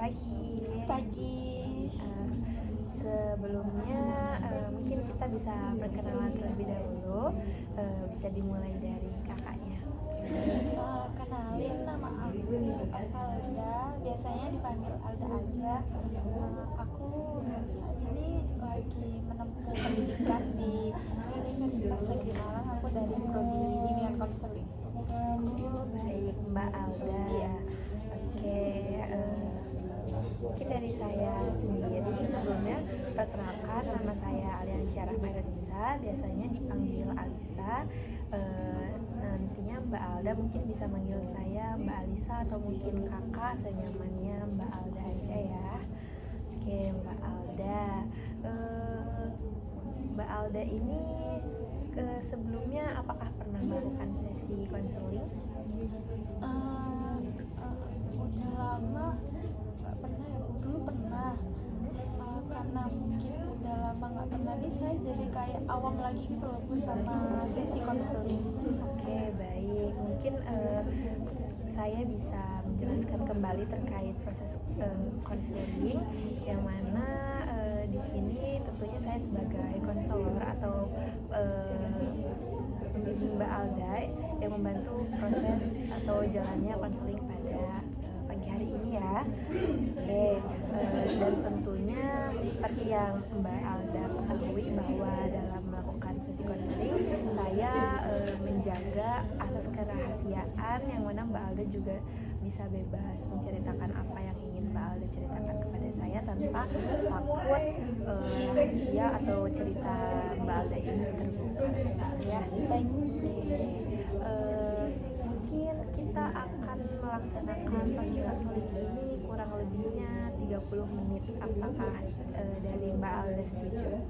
pagi. Pagi. Sebelumnya mungkin kita bisa perkenalan terlebih dahulu. Bisa dimulai dari kakaknya. Kenalin, nama aku Alda, biasanya dipanggil Alda aja. Aku saat ini lagi menempuh pendidikan di Universitas Negeri Malang. Aku dari prodi bimbingan konseling. Baik, Mbak Alda. Iya. Oke, mungkin dari saya sendiri sebelumnya perkenalkan, nama saya Aliansyah Rahmanisa, biasanya dipanggil Alisa. Nantinya Mbak Alda mungkin bisa manggil saya Mbak Alisa atau mungkin kakak, senyamannya Mbak Alda aja ya. Oke, Mbak Alda. Mbak Alda ini sebelumnya apakah pernah melakukan sesi konseling? Udah lama nggak pernah ya, dulu pernah. Karena mungkin udah lama nggak pernah nih, saya jadi kayak awam lagi gitu loh Bu sama sesi konseling. Oke, baik. Mungkin saya bisa menjelaskan kembali terkait proses konseling, yang mana di sini tentunya saya sebagai konselor atau pembimbing Mbak Alda yang membantu proses atau jalannya konseling pada pagi hari ini ya. Oke, dan tentunya seperti yang Mbak Alda ketahui bahwa dalam melakukan sesi konseling saya menjaga asas kerahasiaan, yang mana Mbak Alda juga bisa bebas menceritakan apa yang ingin Mbak Alda ceritakan kepada saya tanpa takut rahasia atau cerita Mbak Alda ini terbuka ya. Baik, mungkin kita akan melaksanakan pagi konseling ini kurang lebihnya 30 menit. Apakah dari Mbak Alda setuju?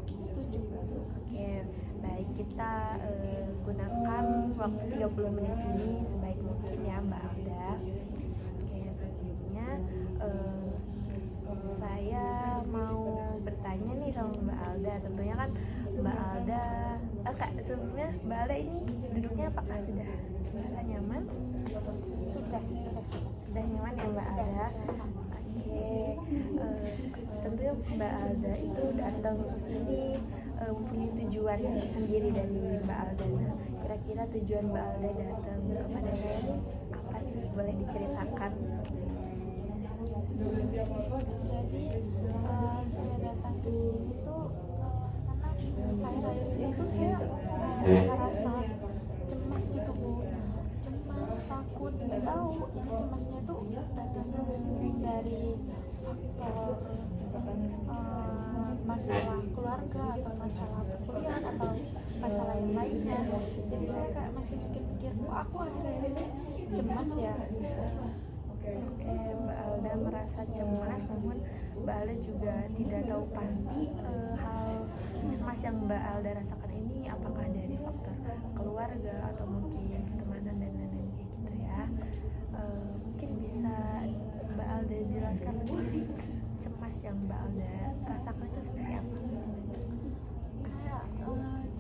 Setuju. Oke, baik, kita gunakan waktu 30 menit ini sebaik mungkin ya Mbak Alda. Oke, sebelumnya saya mau bertanya nih sama Mbak Alda. Tentunya kan Mbak Alda, sebelumnya Mbak Alda ini duduknya apakah sudah merasa nyaman? Sudah nyaman ya Mbak Alda? Oke, tentunya Mbak Alda itu datang ke sini mempunyai tujuan sendiri dari Mbak Alda. Nah, kira-kira tujuan Mbak Alda datang kepada saya ini apa sih? Boleh diceritakan? Jadi saya datang ke sini tuh karena akhir-akhir ini tuh saya merasa cemas gitu Bu, cemas, takut, nggak tahu ini cemasnya tuh datang dari faktor masalah keluarga atau masalah perkuliahan atau masalah yang lainnya. Jadi saya kayak masih mikir-mikir, kok aku akhir-akhir ini cemas ya. Oke, Mbak Alda merasa cemas, namun Mbak Alda juga tidak tahu pasti hal cemas yang Mbak Alda rasakan ini apakah dari faktor keluarga atau mungkin pertemanan dan lain-lain kayak gitu ya. Mungkin bisa Mbak Alda jelaskan lebih cemas yang Mbak Alda rasakan itu seperti apa? Kayak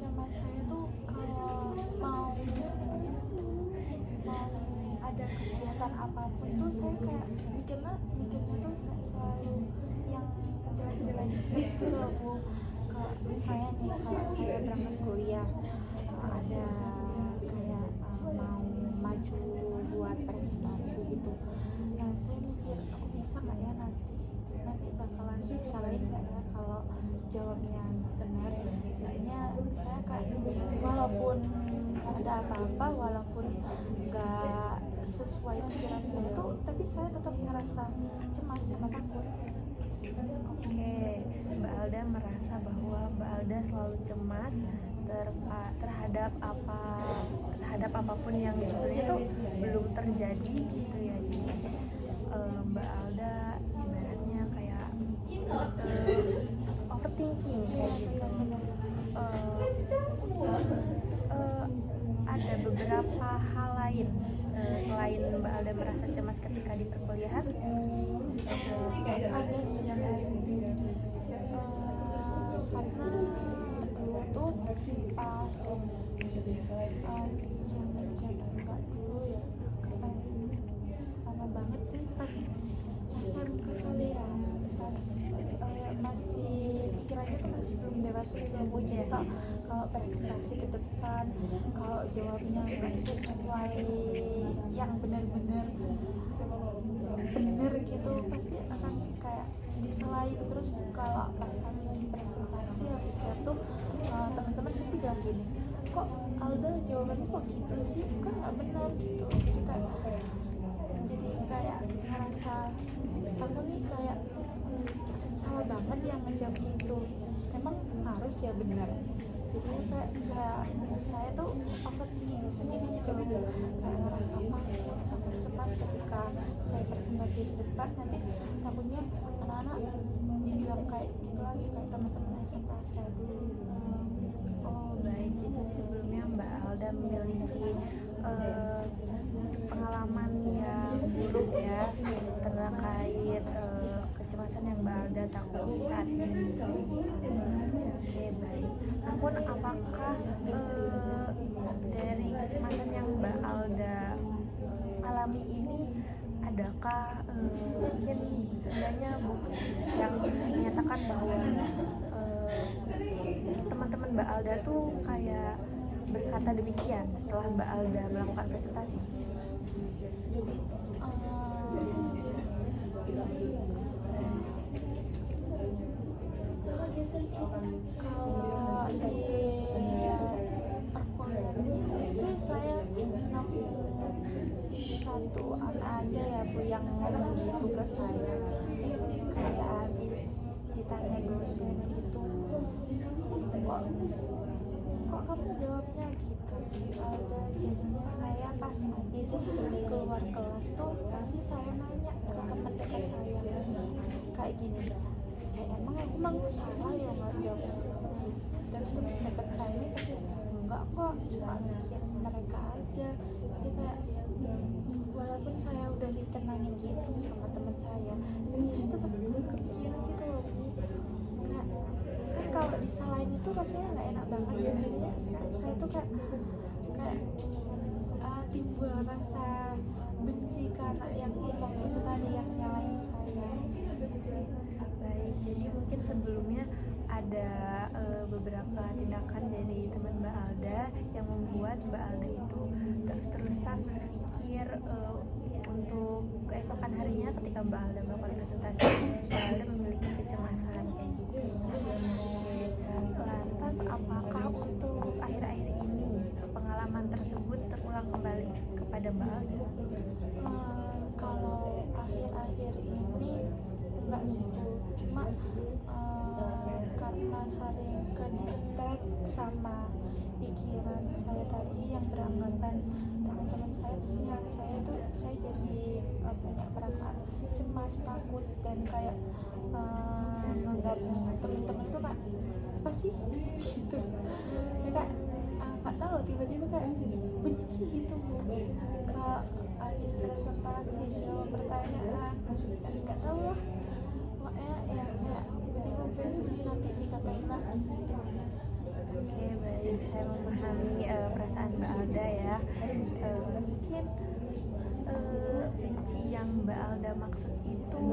cemas saya tuh kalau mau ada kegiatan apapun tuh saya kayak mikirnya tuh kayak selalu yang jelek-jelek terus gitu loh Bu. Kalau misalnya nih, kalau saya berangkat kuliah ada kayak mau maju buat presentasi gitu, nah saya mikir aku bisa nggak ya, nanti bakalan disalahin nggak ya kalau jawabnya benar. Jadinya saya kayak walaupun nggak ada apa-apa, walaupun nggak sesuai pikiran saya tuh, tapi saya tetap ngerasa cemas sama takut. Oke, Mbak Alda merasa bahwa Mbak Alda selalu cemas terhadap apapun yang sebenarnya tuh belum terjadi gitu ya. Jadi Mbak Alda ibaratnya kayak overthinking kayak gitu. Ada beberapa hal lain selain Mbak Alda merasa cemas ketika di perkuliahan? Ada sih, karena dulu tuh pas zaman dulu ya, lama banget sih, pas SMP kelas gitu Bu. Jadi kalau presentasi ke depan, kalau jawabnya nggak sesuai yang benar-benar bener gitu, pasti akan kayak diselain. Terus kalau pas habis presentasi habis jatuh, teman-teman pasti bilang gini, kok Alda jawabannya kok gitu sih, kan nggak benar gitu. Jadi kayak ngerasa aku nih kayak salah banget yang ngejawab gitu, emang harus ya benar. Jadi kayak saya tuh overthinking sendiri gitu loh, kayak ngerasa takut cemas ketika saya presentasi di depan, nanti takutnya anak-anak dibilang kayak gitu lagi kayak teman-teman SMA saya dulu. Oh baik, jadi sebelumnya Mbak Alda memiliki pengalaman yang buruk ya terkait kecemasan yang Mbak Alda takuti saat ini. Oke baik. Namun apakah dari kecemasan yang Mbak Alda alami ini adakah mungkin sebenarnya bukti yang menyatakan bahwa teman-teman Mbak Alda tuh kayak berkata demikian setelah Mbak Alda melakukan presentasi? Kalau di perkuliahan sih saya nemu satu anak aja ya Bu yang ngomong gitu ke saya, kayak habis ditanya dosen gitu, kok kamu jawabnya gitu sih Alda. Jadinya saya pas habis keluar kelas tuh pasti saya nanya ke teman dekat saya kayak gini, emang aku salah ya nggak jawab. Terus teman dekat saya ini pasti enggak kok, cuma mikir mereka aja. Jadi kayak walaupun saya udah ditenangin gitu sama teman saya, tapi saya tetap kepikiran gitu loh. Kayak kan kalau disalahin itu rasanya nggak enak banget ya. Jadinya saya tuh kayak timbul rasa benci karena yang ngomong itu tadi yang nyalain saya. Baik, jadi mungkin sebelumnya ada beberapa tindakan dari teman Mbak Alda yang membuat Mbak Alda itu terus-terusan berpikir untuk keesokan harinya ketika Mbak Alda melakukan presentasi, Mbak Alda memiliki kecemasan kayak gitu. Lantas apakah untuk akhir-akhir ini pengalaman tersebut terulang kembali kepada Mbak Alda? Kalau akhir-akhir ini enggak sih Bu, cuma karena sering ke distract sama pikiran saya tadi yang beranggapan teman-teman saya kesian saya tuh, saya jadi punya perasaan cemas, takut, dan kayak menganggap teman-teman itu kayak apa sih gitu ya, kayak nggak tahu, tiba-tiba kayak benci gitu Bu, kalau habis presentasi jawab pertanyaan dan nggak tahu lah, pokoknya ya kayak tiba-tiba benci, nanti dikatain lah gitu. Oke baik, saya memahami perasaan Mbak Alda ya. Mungkin benci yang Mbak Alda maksud itu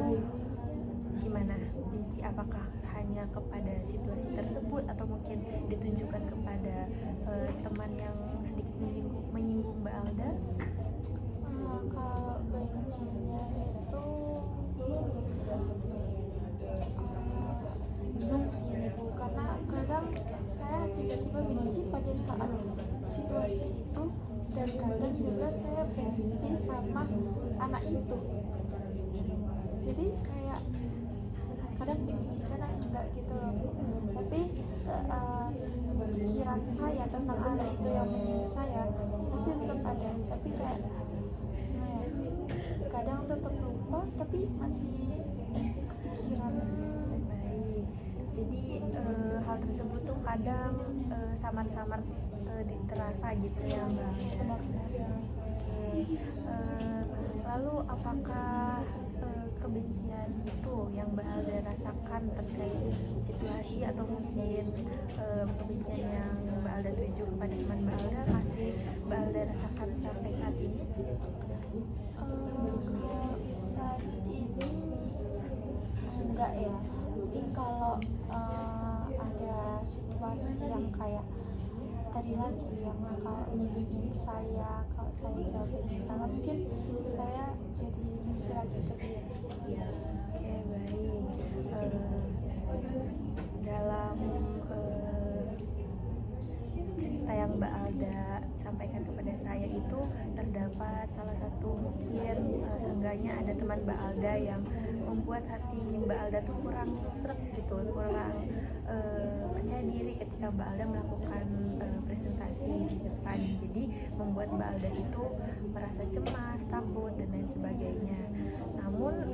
gimana? Benci apakah hanya kepada situasi tersebut atau mungkin ditunjukkan kepada teman yang sedikit menyinggung Mbak Alda? Kalau bencinya itu bingung sih ini Bu, karena kadang saya tiba-tiba benci pada saat situasi itu, dan kadang juga saya benci sama anak itu. Jadi kayak kadang benci, kadang enggak gitu loh. Tapi pikiran saya tentang anak itu yang menyinggung saya pasti tetap ada, tapi kayak kadang tetap lupa, tapi masih kepikiran. Baik, jadi hal tersebut tuh kadang samar-samar terasa gitu ya Mbak. Oke, lalu apakah kebencian itu yang Mbak Alda rasakan terkait situasi atau mungkin kebencian yang Mbak Alda tuju kepada teman Mbak Alda masih Mbak Alda rasakan sampai saat ini? Kalau saat ini enggak ya, mungkin kalau ada situasi yang kayak tadi lagi yang kalau kalau saya jawab itu salah mungkin saya jadi benci lagi ke dia. Oke, baik. Dalam cerita yang Mbak Alda sampaikan kepada saya itu terdapat salah satu mungkin seenggaknya ada teman Mbak Alda yang membuat hati Mbak Alda tuh kurang sreg gitu, kurang percaya diri ketika Mbak Alda melakukan presentasi di depan. Jadi membuat Mbak Alda itu merasa cemas, takut dan lain sebagainya. Namun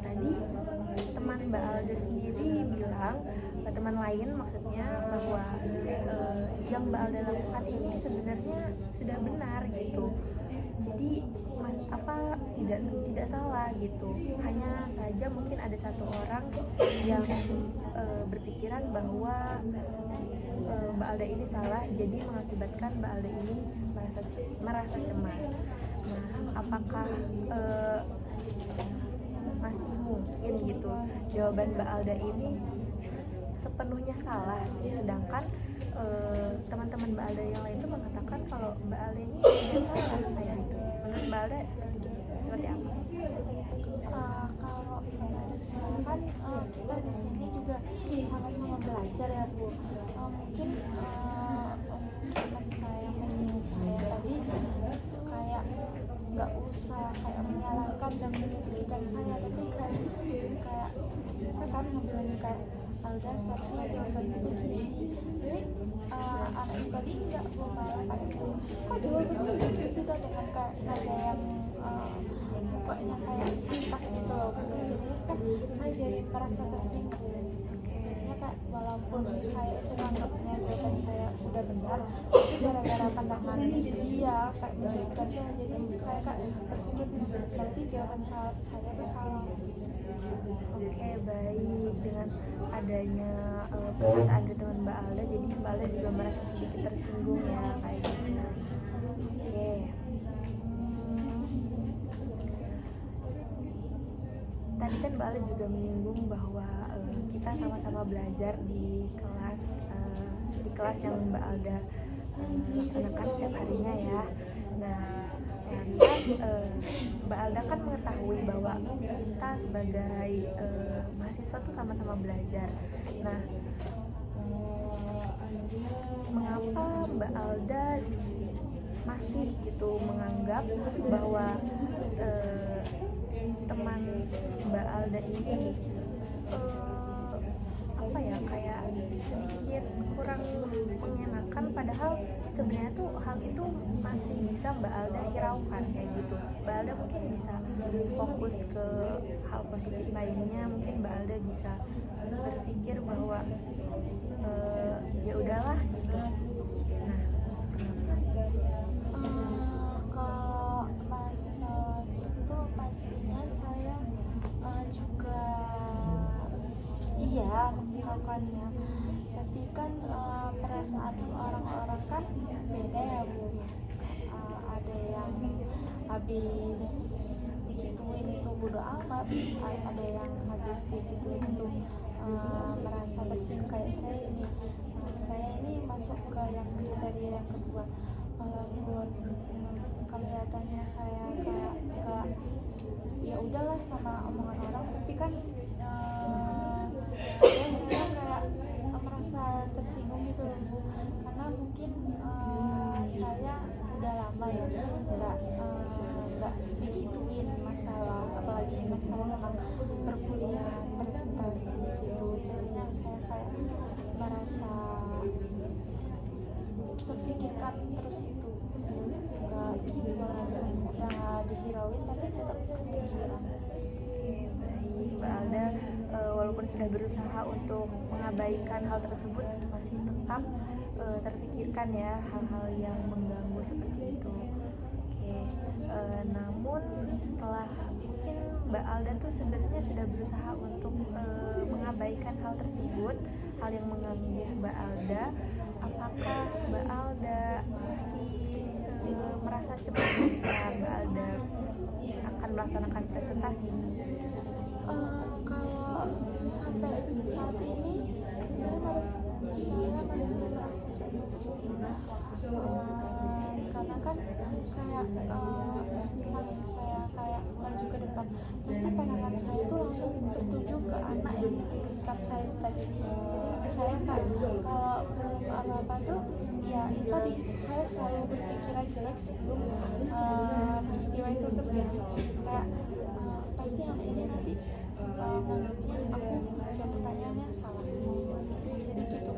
tadi teman Mbak Alda sendiri bilang, teman lain maksudnya, bahwa yang Mbak Alda lakukan ini sebenarnya sudah benar gitu. Jadi tidak salah gitu. Hanya saja mungkin ada satu orang yang berpikiran bahwa Mbak Alda ini salah, jadi mengakibatkan Mbak Alda ini merasa cemas. Nah, apakah masih mungkin gitu jawaban Mbak Alda ini sepenuhnya salah, sedangkan teman-teman Mbak Alda yang lain itu mengatakan kalau Mbak Alda ini tidak salah kayak gitu. Menurut Mbak Alda seperti apa? Kalau menurut saya kan kita di sini juga sama-sama belajar ya Bu. Mungkin teman saya menyinggung saya tadi kayak nggak usah kayak menyalahkan dan menyudutkan saya, tapi kayak saya kan ngobrolin kayak Alda seharusnya jawabannya begini, tapi anak tadi nggak mau malah kayak kok jawabannya gitu sudah dengan kayak nada yang pokoknya kayak singkat gitu loh. Jadinya kan saya jadi merasa tersinggung. Jadinya kayak walaupun saya itu nganggapnya jawaban saya udah benar, tapi gara-gara pandangan dia kayak menjadikan saya, jadi saya kayak berpikir berarti jawaban saya itu salah. Oke, baik. Dengan adanya perkataan dari teman Mbak Alda, jadi Mbak Alda juga merasa sedikit tersinggung ya kayak gitu. Oke. Tadi kan Mbak Alda juga menyinggung bahwa kita sama-sama belajar di kelas yang Mbak Alda laksanakan setiap harinya ya. Nah, Mbak Alda kan mengetahui bahwa kita sebagai mahasiswa tuh sama-sama belajar. Nah, mengapa Mbak Alda masih gitu menganggap bahwa teman Mbak Alda ini kayak sedikit kurang mengenakan, padahal sebenarnya tuh hal itu masih bisa Mbak Alda hiraukan kayak gitu. Mbak Alda mungkin bisa fokus ke hal positif lainnya, mungkin Mbak Alda bisa berpikir bahwa ya udahlah gitu. Nah, kalau masalah itu pastinya saya juga iya melakukannya, tapi kan perasaan orang-orang kan beda ya Bu. Ada yang habis digituin itu bodo amat, ada yang habis digituin itu merasa tersinggung kayak saya ini. Saya ini masuk ke yang kriteria yang kedua. Walaupun kelihatannya saya kayak ya udahlah sama omongan orang, tapi kan saya kayak merasa tersinggung gitu loh Bu, karena mungkin saya udah lama ya nggak digituin masalah, apalagi masalah tentang perkuliahan, presentasi gitu. Jadinya saya kayak merasa terpikirkan terus itu, nggak dihirauin tapi tetap kepikiran. Oke, baik. Mbak Alda walaupun sudah berusaha untuk mengabaikan hal tersebut, masih tetap terpikirkan ya hal-hal yang mengganggu seperti itu. Oke, namun setelah mungkin Mbak Alda tuh sebenarnya sudah berusaha untuk mengabaikan hal tersebut, hal yang mengganggu Mbak Alda, apakah Mbak Alda masih merasa cemas ketika Mbak Alda akan melaksanakan presentasi? Kalau sampai saat ini saya saya masih merasa jodoh karena kan kayak misalnya saya kayak maju ke depan pasti pandangan saya tuh langsung tertuju ke anak yang di dekat saya tadi. Jadi saya kan kalau belum apa-apa tuh ya itu tadi saya selalu berpikiran jelek sebelum peristiwa itu terjadi. Kayak pasti yang ini nanti menganggapnya aku jawab pertanyaannya salah. Jadi gitu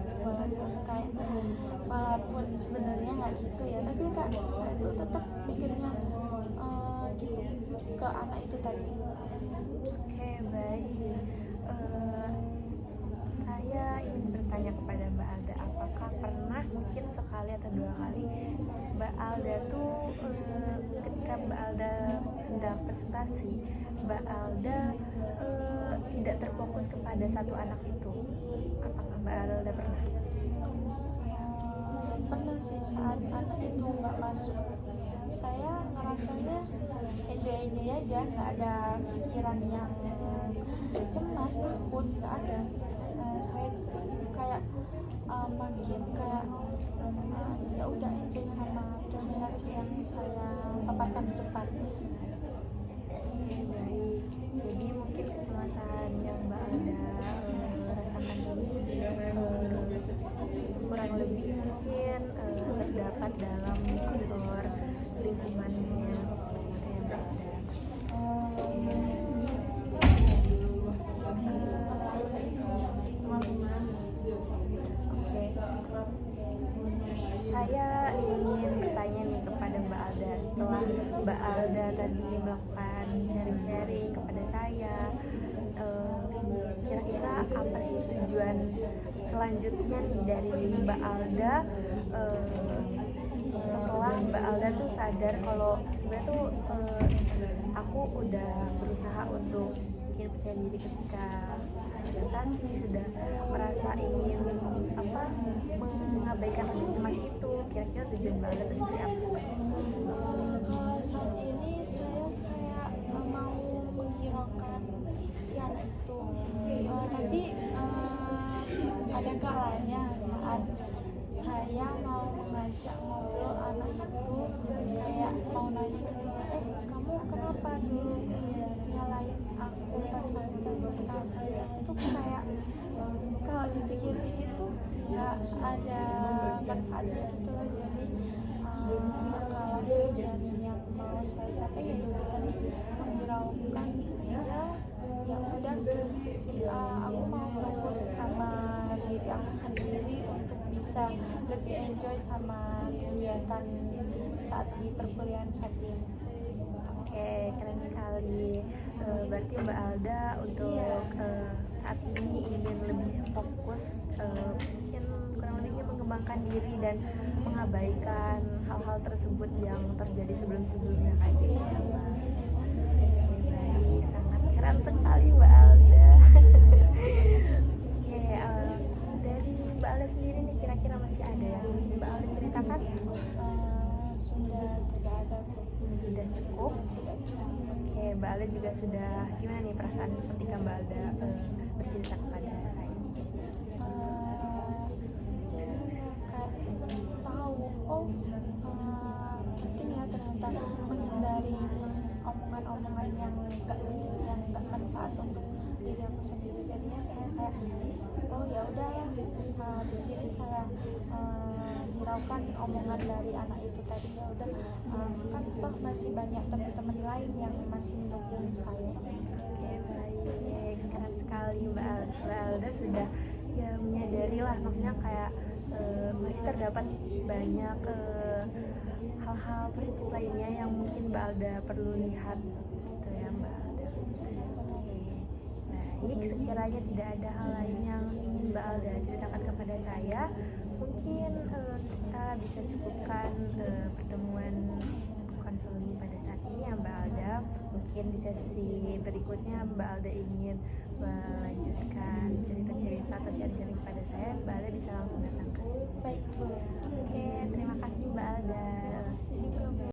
walaupun sebenarnya nggak gitu ya, tapi kak saya tuh tetap mikirnya gitu ke anak itu tadi. Oke, baik. Saya ingin bertanya kepada Mbak Alda, apakah pernah mungkin sekali atau dua kali Mbak Alda tuh ketika Mbak Alda sedang presentasi, Mbak Alda tidak terfokus kepada satu anak itu? Apakah Mbak Alda pernah? Pernah sih, saat anak itu nggak masuk saya ngerasanya enjoy aja, nggak ada pikiran yang cemas, takut, nggak ada. Saya tuh kayak makin kayak ya udah enjoy sama presentasi yang saya paparkan di depan. Oke, baik. Jadi mungkin kecemasan yang Mbak Alda rasakan ini kurang lebih mungkin terdapat dalam faktor lingkungannya seperti itu ya Mbak Alda. Saya ingin bertanya nih kepada Mbak Alda, setelah Mbak Alda tadi melakukan sharing-sharing kepada saya, kira-kira apa sih tujuan selanjutnya nih dari Mbak Alda setelah Mbak Alda tuh sadar kalau sebenarnya tuh aku udah berusaha untuk ingin percaya diri ketika presentasi, sudah merasa ingin mengabaikan rasa cemas itu. Kira-kira tujuan Mbak Alda itu seperti apa? Saat ini saya kayak mau menghiraukan si anak itu, tapi ada kalanya saat saya mau mengajak ngobrol anak itu, kayak mau nanya kamu kenapa dulu nyalain aku pas saya presentasi, itu kayak kalau dipikir-pikir tuh nggak ada manfaatnya gitu loh. Jadi kalau tujuan yang mau saya capai ya itu tadi menghiraukan ya udah aku mau fokus sama diri aku sendiri untuk bisa lebih enjoy sama kegiatan saat di perkuliahan saat ini. Oke, keren sekali. Berarti Mbak Alda untuk saat ini ingin lebih fokus, mungkin kurang lebih mengembangkan diri dan mengabaikan hal-hal tersebut yang terjadi sebelum-sebelumnya kayak gitu ya Mbak. Baik, sangat keren sekali Mbak Alda. Oke, dari Mbak Alda sendiri nih kira-kira masih ada yang ingin Mbak Alda ceritakan? Sudah tidak ada. Sudah cukup? Sudah cukup. Oke, Mbak Alda juga sudah gimana nih perasaan ketika Mbak Alda bercerita kepada saya? Jadi kayak tahu penting ya ternyata menghindari omongan-omongan yang nggak manfaat untuk diri aku sendiri. Jadinya saya kayak ya udah ya, di sini saya hiraukan omongan dari anak itu tadi. Ya udah, kan toh masih banyak teman-teman lain yang masih mendukung saya. Oke, baik, keren sekali Mbak Alda sudah ya menyadari lah, maksudnya kayak masih terdapat banyak hal-hal positif lainnya yang mungkin Mbak Alda perlu lihat gitu ya Mbak Alda. Baik, sekiranya tidak ada hal lain yang ingin Mbak Alda ceritakan kepada saya, mungkin kita bisa cukupkan pertemuan konseling pada saat ini ya Mbak Alda. Mungkin di sesi berikutnya Mbak Alda ingin melanjutkan cerita-cerita atau sharing-sharing kepada saya, Mbak Alda bisa langsung datang ke sini. Baik, boleh. Oke, terima kasih Mbak Alda. Terima kasih juga.